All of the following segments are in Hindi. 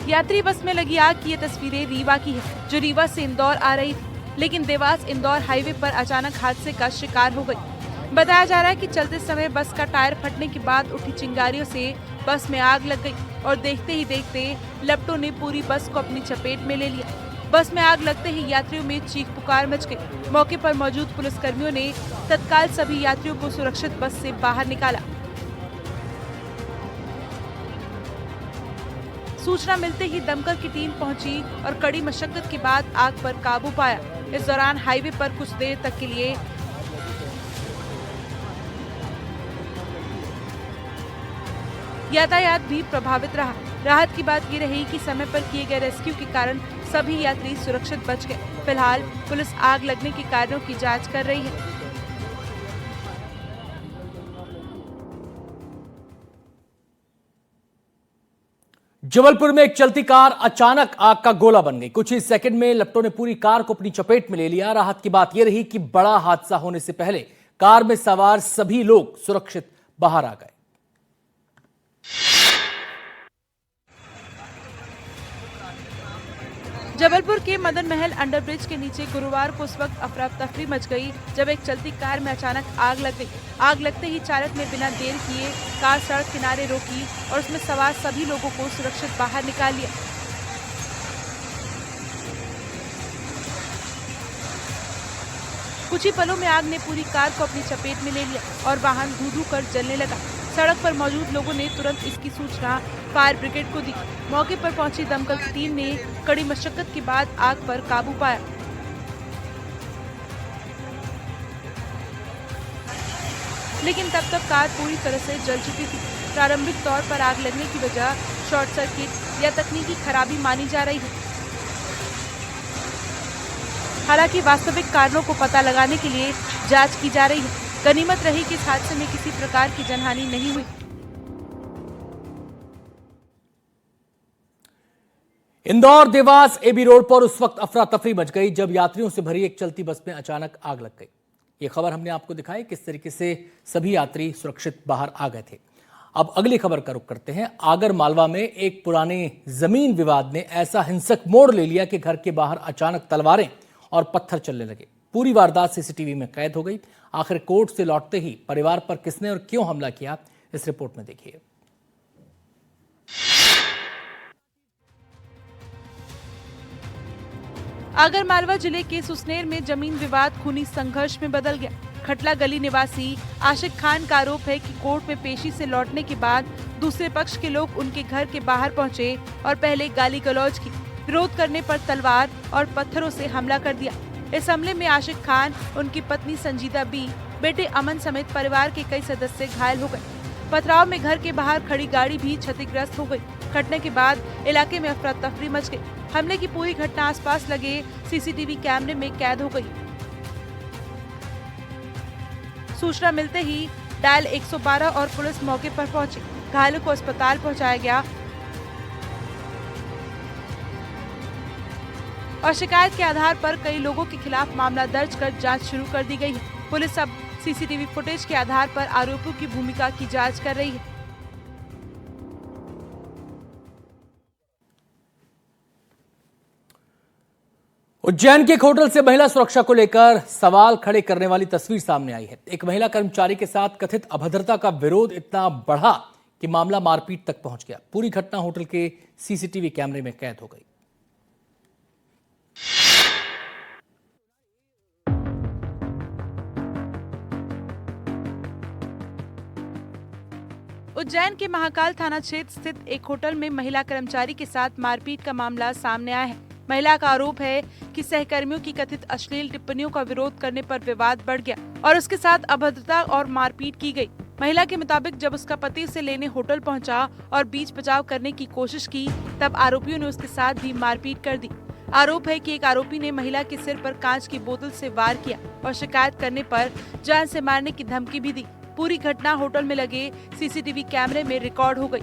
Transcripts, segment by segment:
यात्री बस में लगी आग की ये तस्वीरें रीवा की है, जो रीवा से इंदौर आ रही थी, लेकिन देवास इंदौर हाईवे पर अचानक हादसे का शिकार हो गई। बताया जा रहा है कि चलते समय बस का टायर फटने के बाद उठी चिंगारियों से बस में आग लग गई और देखते ही देखते लपटों ने पूरी बस को अपनी चपेट में ले लिया। बस में आग लगते ही यात्रियों में चीख पुकार मच गई। मौके पर मौजूद पुलिसकर्मियों ने तत्काल सभी यात्रियों को सुरक्षित बस से बाहर निकाला। सूचना मिलते ही दमकल की टीम पहुंची और कड़ी मशक्कत के बाद आग पर काबू पाया। इस दौरान हाईवे पर कुछ देर तक के लिए यातायात भी प्रभावित रहा। राहत की बात ये रही कि समय पर किए गए रेस्क्यू के कारण सभी यात्री सुरक्षित बच गए। फिलहाल पुलिस आग लगने के कारणों की जांच कर रही है। जबलपुर में एक चलती कार अचानक आग का गोला बन गई। कुछ ही सेकंड में लपटों ने पूरी कार को अपनी चपेट में ले लिया। राहत की बात यह रही कि बड़ा हादसा होने से पहले कार में सवार सभी लोग सुरक्षित बाहर आ गए। जबलपुर के मदन महल अंडरब्रिज के नीचे गुरुवार को उस वक्त अफरा तफरी मच गई जब एक चलती कार में अचानक आग लग गई। आग लगते ही चालक ने बिना देर किए कार सड़क किनारे रोकी और उसमें सवार सभी लोगों को सुरक्षित बाहर निकाल लिया। कुछ ही पलों में आग ने पूरी कार को अपनी चपेट में ले लिया और वाहन धू-धू कर जलने लगा। सड़क पर मौजूद लोगों ने तुरंत इसकी सूचना फायर ब्रिगेड को दी। मौके पर पहुंची दमकल की टीम ने कड़ी मशक्कत के बाद आग पर काबू पाया। लेकिन तब तक कार पूरी तरह से जल चुकी थी। प्रारंभिक तौर पर आग लगने की वजह शॉर्ट सर्किट या तकनीकी खराबी मानी जा रही है। हालांकि वास्तविक कारणों को पता लगाने के लिए जांच की जा रही है। गनीमत रही कि इस हादसे में किसी प्रकार की जनहानि नहीं हुई। इंदौर देवास एबी रोड पर उस वक्त अफरा तफरी मच गई जब यात्रियों से भरी एक चलती बस में अचानक आग लग गई। ये खबर हमने आपको दिखाई किस तरीके से सभी यात्री सुरक्षित बाहर आ गए थे। अब अगली खबर का रुख करते हैं। आगर मालवा में एक पुराने जमीन विवाद ने ऐसा हिंसक मोड़ ले लिया कि घर के बाहर अचानक तलवारें और पत्थर चलने लगे। पूरी वारदात सीसीटीवी में कैद हो गई। आखिर कोर्ट से लौटते ही परिवार पर किसने और क्यों हमला किया, इस रिपोर्ट में देखिए। आगरमालवा जिले के सुसनेर में जमीन विवाद खूनी संघर्ष में बदल गया। खटला गली निवासी आशिक खान का आरोप है कि कोर्ट में पेशी से लौटने के बाद दूसरे पक्ष के लोग उनके घर के बाहर पहुंचे और पहले गाली गलौज की। विरोध करने पर तलवार और पत्थरों से हमला कर दिया। इस हमले में आशिक खान, उनकी पत्नी संजीदा बी, बेटे अमन समेत परिवार के कई सदस्य घायल हो गए। पथराव में घर के बाहर खड़ी गाड़ी भी क्षतिग्रस्त हो गई। घटना के बाद इलाके में अफरा तफरी मच गई। हमले की पूरी घटना आसपास लगे सीसीटीवी कैमरे में कैद हो गई। सूचना मिलते ही डायल 112 और पुलिस मौके पर पहुंची। घायलों को अस्पताल पहुंचाया गया और शिकायत के आधार पर कई लोगों के खिलाफ मामला दर्ज कर जांच शुरू कर दी गई है। पुलिस अब सीसीटीवी फुटेज के आधार पर आरोपियों की भूमिका की जांच कर रही है। उज्जैन के एक होटल से महिला सुरक्षा को लेकर सवाल खड़े करने वाली तस्वीर सामने आई है। एक महिला कर्मचारी के साथ कथित अभद्रता का विरोध इतना बढ़ा कि मामला मारपीट तक पहुंच गया। पूरी घटना होटल के सीसीटीवी कैमरे में कैद हो गई। उज्जैन के महाकाल थाना क्षेत्र स्थित एक होटल में महिला कर्मचारी के साथ मारपीट का मामला सामने आया है। महिला का आरोप है कि सहकर्मियों की कथित अश्लील टिप्पणियों का विरोध करने पर विवाद बढ़ गया और उसके साथ अभद्रता और मारपीट की गई। महिला के मुताबिक जब उसका पति उसे लेने होटल पहुंचा और बीच बचाव करने की कोशिश की, तब आरोपियों ने उसके साथ भी मारपीट कर दी। आरोप है कि एक आरोपी ने महिला के सिर पर कांच की बोतल से वार किया और शिकायत करने पर जान से मारने की धमकी भी दी। पूरी घटना होटल में लगे सीसीटीवी कैमरे में रिकॉर्ड हो गई।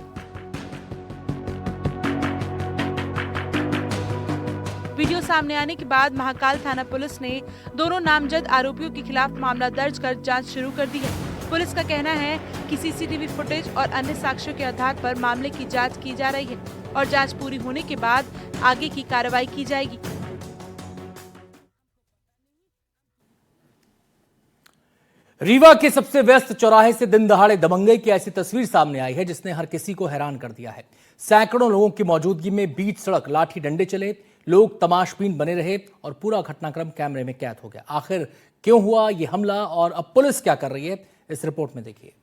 वीडियो सामने आने के बाद महाकाल थाना पुलिस ने दोनों नामजद आरोपियों के खिलाफ मामला दर्ज कर जांच शुरू कर दी है। पुलिस का कहना है कि सीसीटीवी फुटेज और अन्य साक्ष्यों के आधार पर मामले की जांच की जा रही है और जांच पूरी होने के बाद आगे की कार्रवाई की जाएगी। रीवा के सबसे व्यस्त चौराहे से दिन दहाड़े दबंगई की ऐसी तस्वीर सामने आई है जिसने हर किसी को हैरान कर दिया है। सैकड़ों लोगों की मौजूदगी में बीच सड़क लाठी डंडे चले, लोग तमाशबीन बने रहे और पूरा घटनाक्रम कैमरे में कैद हो गया। आखिर क्यों हुआ ये हमला और अब पुलिस क्या कर रही है, इस रिपोर्ट में देखिए।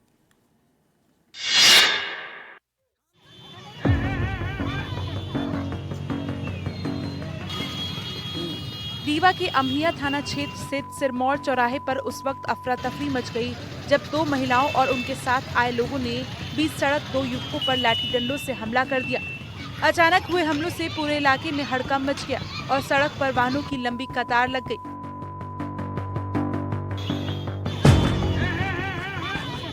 रीवा के अम्हिया थाना क्षेत्र स्थित सिरमौर चौराहे पर उस वक्त अफरा तफरी मच गई जब 2 महिलाओं और उनके साथ आए लोगों ने बीच सड़क 2 युवकों पर लाठी डंडों से हमला कर दिया। अचानक हुए हमलों से पूरे इलाके में हड़कंप मच गया और सड़क पर वाहनों की लंबी कतार लग गई।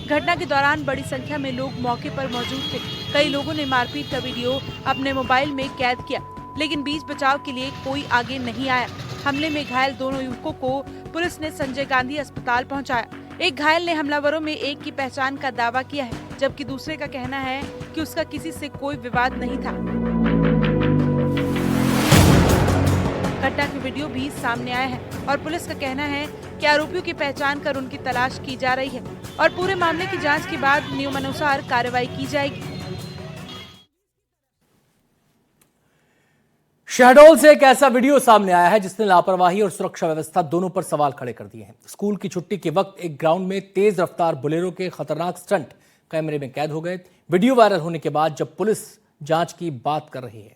घटना के दौरान बड़ी संख्या में लोग मौके पर मौजूद थे। कई लोगों ने मारपीट का वीडियो अपने मोबाइल में कैद किया, लेकिन बीच बचाव के लिए कोई आगे नहीं आया। हमले में घायल दोनों युवकों को पुलिस ने संजय गांधी अस्पताल पहुंचाया। एक घायल ने हमलावरों में एक की पहचान का दावा किया है, जबकि दूसरे का कहना है कि उसका किसी से कोई विवाद नहीं था। घटना के वीडियो भी सामने आए हैं और पुलिस का कहना है कि आरोपियों की पहचान कर उनकी तलाश की जा रही है और पूरे मामले की जांच के बाद नियमानुसार कार्रवाई की जाएगी। शहडोल से एक ऐसा वीडियो सामने आया है जिसने लापरवाही और सुरक्षा व्यवस्था दोनों पर सवाल खड़े कर दिए हैं। स्कूल की छुट्टी के वक्त एक ग्राउंड में तेज रफ्तार बोलेरो के खतरनाक स्टंट कैमरे में कैद हो गए। वीडियो वायरल होने के बाद जब पुलिस जांच की बात कर रही है।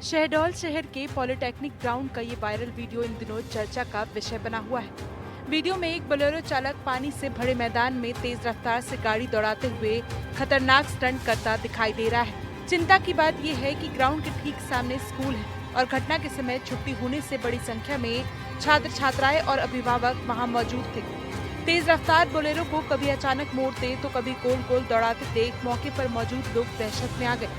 शहडोल शहर के पॉलिटेक्निक ग्राउंड का ये वायरल वीडियो इन दिनों चर्चा का विषय बना हुआ है। वीडियो में एक बोलेरो चालक पानी से भरे मैदान में तेज रफ्तार से गाड़ी दौड़ाते हुए खतरनाक स्टंट करता दिखाई दे रहा है। चिंता की बात यह है कि ग्राउंड के ठीक सामने स्कूल है और घटना के समय छुट्टी होने से बड़ी संख्या में छात्र छात्राएं और अभिभावक वहां मौजूद थे। तेज रफ्तार बोलेरो को कभी अचानक मोड़ते तो कभी गोल गोल दौड़ाते देख मौके पर मौजूद लोग दहशत में आ गए।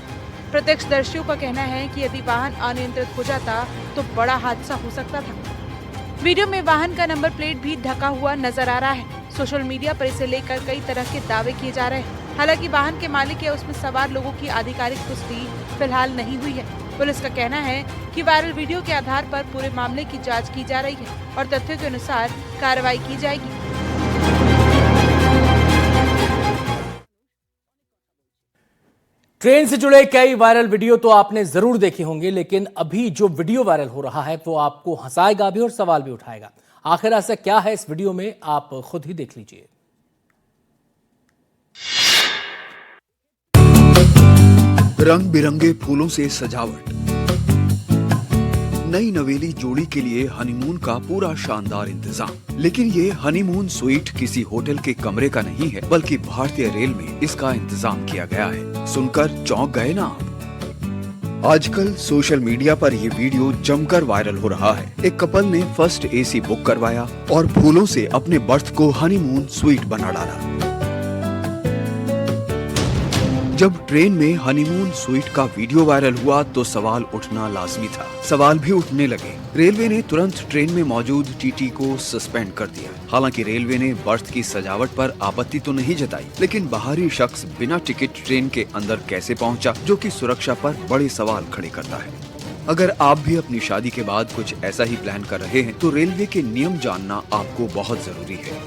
प्रत्यक्षदर्शियों का कहना है कि यदि वाहन अनियंत्रित हो जाता तो बड़ा हादसा हो सकता था। वीडियो में वाहन का नंबर प्लेट भी ढका हुआ नजर आ रहा है। सोशल मीडिया पर इसे लेकर कई तरह के दावे किए जा रहे हैं। हालांकि वाहन के मालिक या उसमें सवार लोगों की आधिकारिक पुष्टि फिलहाल नहीं हुई है। पुलिस का कहना है कि वायरल वीडियो के आधार पर पूरे मामले की जांच की जा रही है और तथ्यों के अनुसार कार्रवाई की जाएगी। ट्रेन से जुड़े कई वायरल वीडियो तो आपने जरूर देखे होंगे, लेकिन अभी जो वीडियो वायरल हो रहा है वो आपको हंसाएगा भी और सवाल भी उठाएगा। आखिर ऐसा क्या है इस वीडियो में, आप खुद ही देख लीजिए। रंग बिरंगे फूलों से सजावट, नई नवेली जोड़ी के लिए हनीमून का पूरा शानदार इंतजाम। लेकिन ये हनीमून स्वीट किसी होटल के कमरे का नहीं है, बल्कि भारतीय रेल में इसका इंतजाम किया गया है। सुनकर चौंक गए ना आप? आजकल सोशल मीडिया पर ये वीडियो जमकर वायरल हो रहा है। एक कपल ने फर्स्ट एसी बुक करवाया और फूलों से अपने बर्थ को हनीमून स्वीट बना डाला। जब ट्रेन में हनीमून स्वीट का वीडियो वायरल हुआ तो सवाल उठना लाजमी था। सवाल भी उठने लगे। रेलवे ने तुरंत ट्रेन में मौजूद टीटी को सस्पेंड कर दिया। हालांकि रेलवे ने बर्थ की सजावट पर आपत्ति तो नहीं जताई, लेकिन बाहरी शख्स बिना टिकट ट्रेन के अंदर कैसे पहुंचा, जो कि सुरक्षा पर बड़े सवाल खड़े करता है। अगर आप भी अपनी शादी के बाद कुछ ऐसा ही प्लान कर रहे हैं तो रेलवे के नियम जानना आपको बहुत जरूरी है।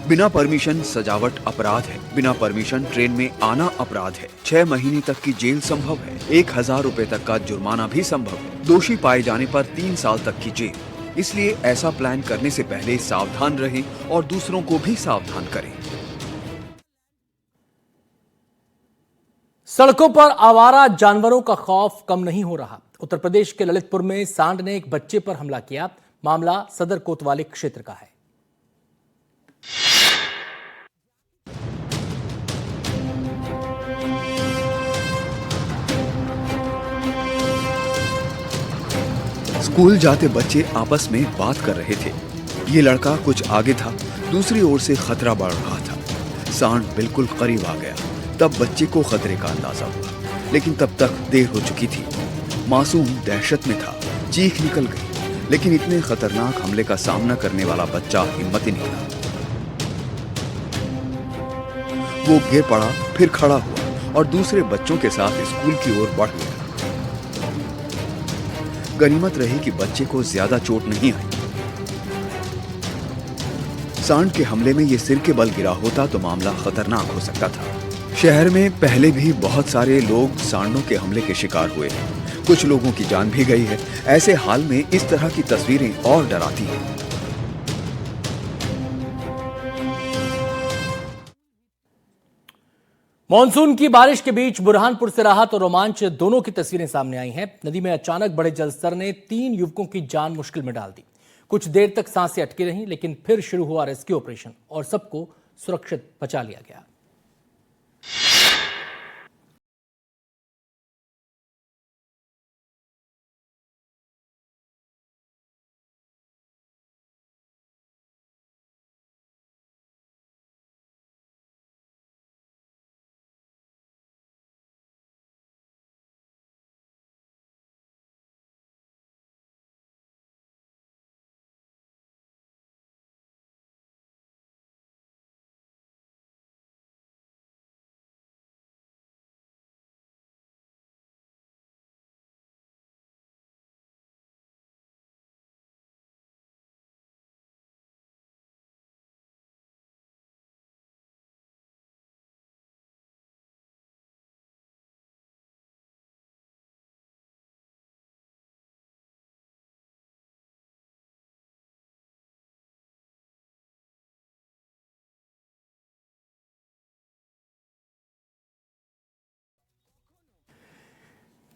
बिना परमिशन सजावट अपराध है। बिना परमिशन ट्रेन में आना अपराध है। 6 महीने तक की जेल संभव है। 1000 रुपए तक का जुर्माना भी संभव है। दोषी पाए जाने पर 3 साल तक की जेल। इसलिए ऐसा प्लान करने से पहले सावधान रहें और दूसरों को भी सावधान करें। सड़कों पर आवारा जानवरों का खौफ कम नहीं हो रहा। उत्तर प्रदेश के ललितपुर में सांड ने एक बच्चे पर हमला किया। मामला सदर कोतवाली क्षेत्र का है। स्कूल जाते बच्चे आपस में बात कर रहे थे। ये लड़का कुछ आगे था, दूसरी ओर से खतरा बढ़ रहा था। सांड बिल्कुल करीब आ गया, तब बच्चे को खतरे का अंदाजा हुआ, लेकिन तब तक देर हो चुकी थी। मासूम दहशत में था, चीख निकल गई, लेकिन इतने खतरनाक हमले का सामना करने वाला बच्चा हिम्मती निकला। वो गिर पड़ा, फिर खड़ा हुआ और दूसरे बच्चों के साथ स्कूल की ओर बढ़ गया। गनीमत रही कि बच्चे को ज्यादा चोट नहीं आई। सांड के हमले में ये सिर के बल गिरा होता तो मामला खतरनाक हो सकता था। शहर में पहले भी बहुत सारे लोग सांडों के हमले के शिकार हुए हैं। कुछ लोगों की जान भी गई है। ऐसे हाल में इस तरह की तस्वीरें और डराती हैं। मॉनसून की बारिश के बीच बुरहानपुर से राहत और रोमांच दोनों की तस्वीरें सामने आई हैं। नदी में अचानक बढ़े जलस्तर ने 3 युवकों की जान मुश्किल में डाल दी। कुछ देर तक सांसें अटकी रहीं, लेकिन फिर शुरू हुआ रेस्क्यू ऑपरेशन और सबको सुरक्षित बचा लिया गया।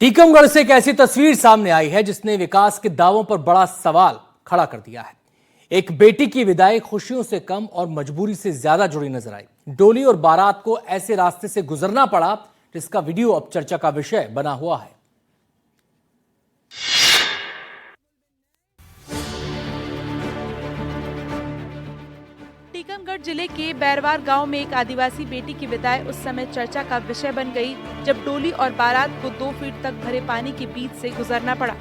टीकमगढ़ से एक ऐसी तस्वीर सामने आई है जिसने विकास के दावों पर बड़ा सवाल खड़ा कर दिया है। एक बेटी की विदाई खुशियों से कम और मजबूरी से ज्यादा जुड़ी नजर आई। डोली और बारात को ऐसे रास्ते से गुजरना पड़ा जिसका वीडियो अब चर्चा का विषय बना हुआ है। टीकमगढ़ जिले के बैरवार गांव में एक आदिवासी बेटी की विदाई उस समय चर्चा का विषय बन गई जब डोली और बारात को 2 फीट तक भरे पानी के बीच से गुजरना पड़ा।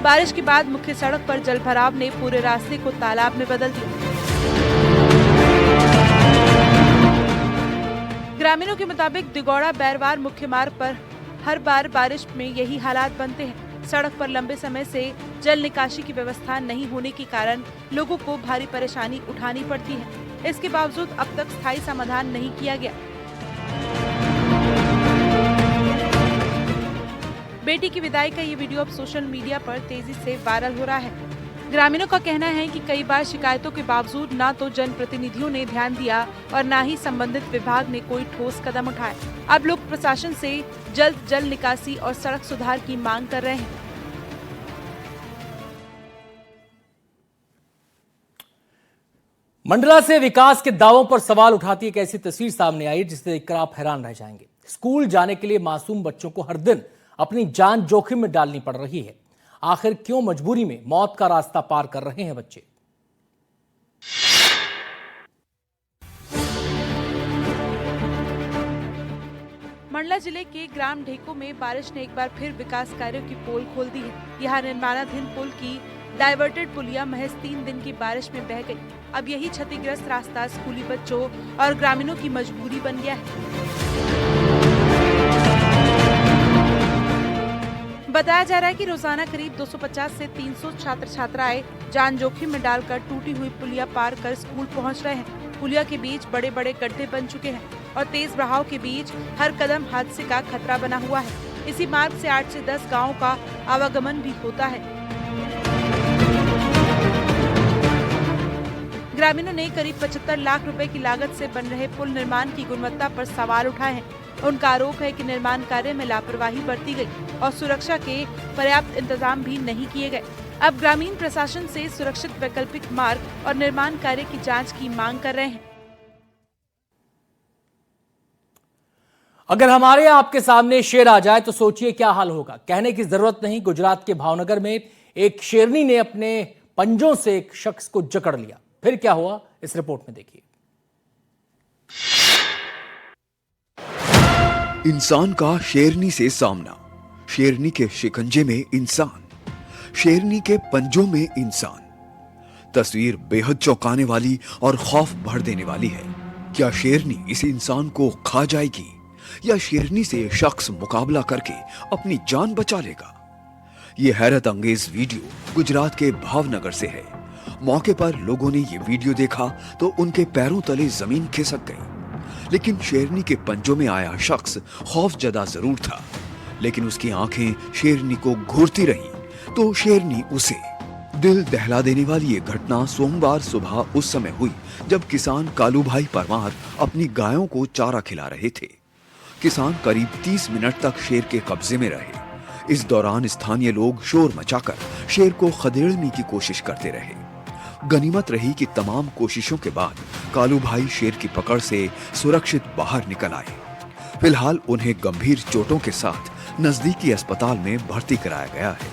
बारिश के बाद मुख्य सड़क पर जलभराव ने पूरे रास्ते को तालाब में बदल दिया। ग्रामीणों के मुताबिक दिगौड़ा बैरवार मुख्य मार्ग पर हर बार बारिश में यही हालात बनते हैं। सड़क पर लंबे समय से जल निकासी की व्यवस्था नहीं होने के कारण लोगों को भारी परेशानी उठानी पड़ती है। इसके बावजूद अब तक स्थायी समाधान नहीं किया गया। बेटी की विदाई का ये वीडियो अब सोशल मीडिया पर तेजी से वायरल हो रहा है। ग्रामीणों का कहना है कि कई बार शिकायतों के बावजूद ना तो जनप्रतिनिधियों ने ध्यान दिया और ना ही संबंधित विभाग ने कोई ठोस कदम उठाए। अब लोग प्रशासन से जल्द जल निकासी और सड़क सुधार की मांग कर रहे हैं। मंडला से विकास के दावों पर सवाल उठाती एक ऐसी तस्वीर सामने आई जिसे देखकर आप हैरान रह जाएंगे। स्कूल जाने के लिए मासूम बच्चों को हर दिन अपनी जान जोखिम में डालनी पड़ रही है। आखिर क्यों मजबूरी में मौत का रास्ता पार कर रहे हैं बच्चे? मंडला जिले के ग्राम ढेको में बारिश ने एक बार फिर विकास कार्यों की पोल खोल दी है। यहाँ निर्माणाधीन पुल की डाइवर्टेड पुलिया महज 3 दिन की बारिश में बह गई। अब यही क्षतिग्रस्त रास्ता स्कूली बच्चों और ग्रामीणों की मजबूरी बन गया है। बताया जा रहा है कि रोजाना करीब 250 से 300 छात्र छात्राएं जान जोखिम में डालकर टूटी हुई पुलिया पार कर स्कूल पहुंच रहे हैं। पुलिया के बीच बड़े बड़े गड्ढे बन चुके हैं और तेज बहाव के बीच हर कदम हादसे का खतरा बना हुआ है। इसी मार्ग से 8 से 10 गाँव का आवागमन भी होता है। ग्रामीणों ने करीब 75 लाख रुपए की लागत से बन रहे पुल निर्माण की गुणवत्ता पर सवाल उठाए हैं। उनका आरोप है कि निर्माण कार्य में लापरवाही बरती गई और सुरक्षा के पर्याप्त इंतजाम भी नहीं किए गए। अब ग्रामीण प्रशासन से सुरक्षित वैकल्पिक मार्ग और निर्माण कार्य की जांच की मांग कर रहे हैं। अगर हमारे आपके सामने शेर आ जाए तो सोचिए क्या हाल होगा। कहने की जरूरत नहीं, गुजरात के भावनगर में एक शेरनी ने अपने पंजों से एक शख्स को जकड़ लिया। फिर क्या हुआ, इस रिपोर्ट में देखिए। इंसान का शेरनी से सामना। शेरनी के शिकंजे में इंसान, शेरनी के पंजों में इंसान। तस्वीर बेहद चौंकाने वाली और खौफ भर देने वाली है। क्या शेरनी इस इंसान को खा जाएगी या शेरनी से शख्स मुकाबला करके अपनी जान बचा लेगा? यह हैरत अंगेज वीडियो गुजरात के भावनगर से है। मौके पर लोगों ने यह वीडियो देखा तो उनके पैरों तले जमीन खिसक गई। लेकिन शेरनी के पंजों में आया शख्स खौफजदा जरूर था, लेकिन उसकी आंखें शेरनी को घूरती रहीं तो शेरनी उसे। दिल दहला देने वाली ये घटना सोमवार सुबह उस समय हुई जब किसान कालूभाई परमार अपनी गायों को चारा खिला रहे थे। किसान करीब 30 मिनट तक शेर के कब्जे में रहे। इस दौरान स्थानीय लोग शोर मचाकर शेर को खदेड़ने की कोशिश करते रहे। गनीमत रही कि तमाम कोशिशों के बाद कालूभाई शेर की पकड़ से सुरक्षित बाहर निकल आए। फिलहाल उन्हें गंभीर चोटों के साथ नजदीकी अस्पताल में भर्ती कराया गया है।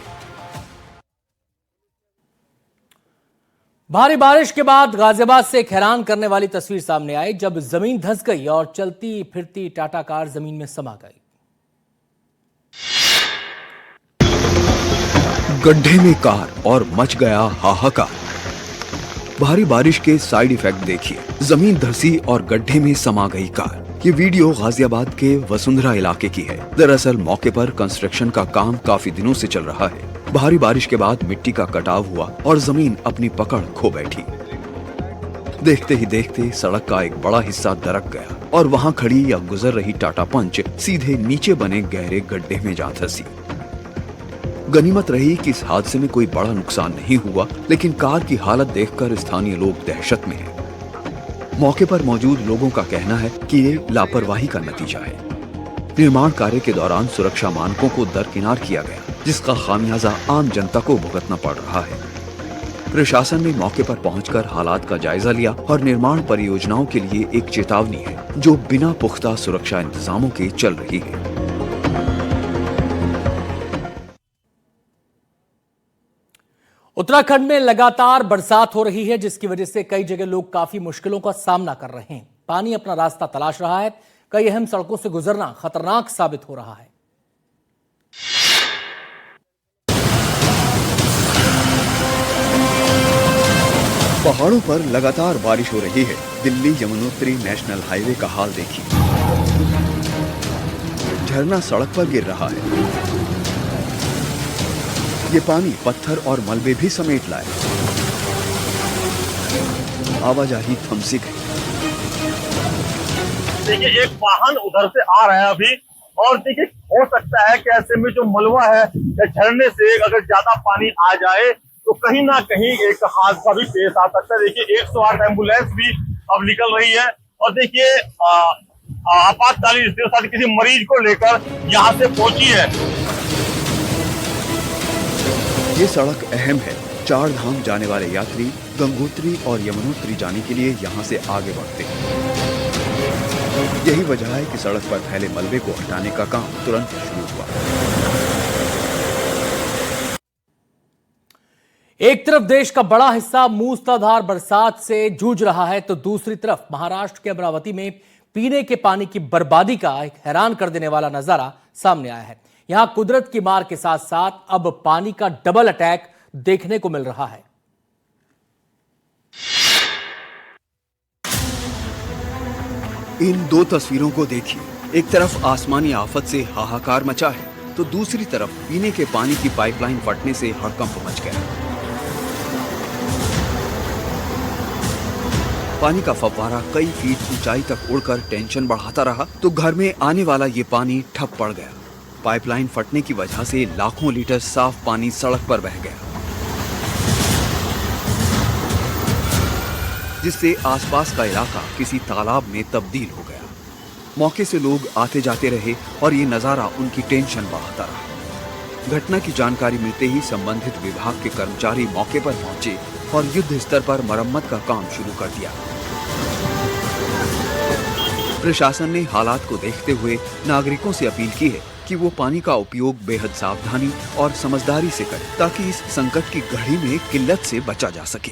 भारी बारिश के बाद गाजियाबाद से एक हैरान करने वाली तस्वीर सामने आई जब जमीन धंस गई और चलती फिरती टाटा कार जमीन में समा गई। गड्ढे में कार और मच गया हाहाकार। भारी बारिश के साइड इफेक्ट देखिए, जमीन धंसी और गड्ढे में समा गई कार। ये वीडियो गाजियाबाद के वसुंधरा इलाके की है। दरअसल मौके पर कंस्ट्रक्शन का काम काफी दिनों से चल रहा है। भारी बारिश के बाद मिट्टी का कटाव हुआ और जमीन अपनी पकड़ खो बैठी। देखते ही देखते सड़क का एक बड़ा हिस्सा दरक गया और वहां खड़ी या गुजर रही टाटा पंच सीधे नीचे बने गहरे गड्ढे में जा धंसी। गनीमत रही कि इस हादसे में कोई बड़ा नुकसान नहीं हुआ, लेकिन कार की हालत देखकर स्थानीय लोग दहशत में हैं। मौके पर मौजूद लोगों का कहना है कि ये लापरवाही का नतीजा है। निर्माण कार्य के दौरान सुरक्षा मानकों को दरकिनार किया गया, जिसका खामियाजा आम जनता को भुगतना पड़ रहा है। प्रशासन ने मौके पर पहुंचकर हालात का जायजा लिया और निर्माण परियोजनाओं के लिए एक चेतावनी है जो बिना पुख्ता सुरक्षा इंतजामों के चल रही है। उत्तराखंड में लगातार बरसात हो रही है, जिसकी वजह से कई जगह लोग काफी मुश्किलों का सामना कर रहे हैं। पानी अपना रास्ता तलाश रहा है। कई अहम सड़कों से गुजरना खतरनाक साबित हो रहा है। पहाड़ों पर लगातार बारिश हो रही है। दिल्ली यमुनोत्री नेशनल हाईवे का हाल देखिए। झरना सड़क पर गिर रहा है। ये पानी पत्थर और मलबे भी समेट लाए। आवाजाही थम सी गई। देखिए एक वाहन उधर से आ रहा है अभी, और देखिए हो सकता है कि ऐसे में जो मलबा है या झरने से अगर ज्यादा पानी आ जाए तो कहीं ना कहीं एक हादसा भी पेश आ सकता है। देखिए 108 एम्बुलेंस भी अब निकल रही है और देखिए आपातकालीन स्थिति किसी मरीज को लेकर यहाँ से पहुंची है। ये सड़क अहम है। 4 धाम जाने वाले यात्री गंगोत्री और यमुनोत्री जाने के लिए यहाँ से आगे बढ़ते हैं। यही वजह है कि सड़क पर फैले मलबे को हटाने का काम तुरंत शुरू हुआ। एक तरफ देश का बड़ा हिस्सा मूसलाधार बरसात से जूझ रहा है, तो दूसरी तरफ महाराष्ट्र के अमरावती में पीने के पानी की बर्बादी का एक हैरान कर देने वाला नजारा सामने आया है। यहां कुदरत की मार के साथ साथ अब पानी का डबल अटैक देखने को मिल रहा है। इन दो तस्वीरों को देखिए। एक तरफ आसमानी आफत से हाहाकार मचा है, तो दूसरी तरफ पीने के पानी की पाइपलाइन फटने से हड़कंप मच गया। पानी का फव्वारा कई फीट ऊंचाई तक उड़कर टेंशन बढ़ाता रहा, तो घर में आने वाला ये पानी ठप पड़ गया। पाइपलाइन फटने की वजह से लाखों लीटर साफ पानी सड़क पर बह गया, जिससे आसपास का इलाका किसी तालाब में तब्दील हो गया। मौके से लोग आते जाते रहे और ये नजारा उनकी टेंशन बढ़ाता रहा। घटना की जानकारी मिलते ही संबंधित विभाग के कर्मचारी मौके पर पहुंचे और युद्ध स्तर पर मरम्मत का काम शुरू कर दिया। प्रशासन ने हालात को देखते हुए नागरिकों से अपील की है कि वो पानी का उपयोग बेहद सावधानी और समझदारी से करें, ताकि इस संकट की घड़ी में किल्लत से बचा जा सके।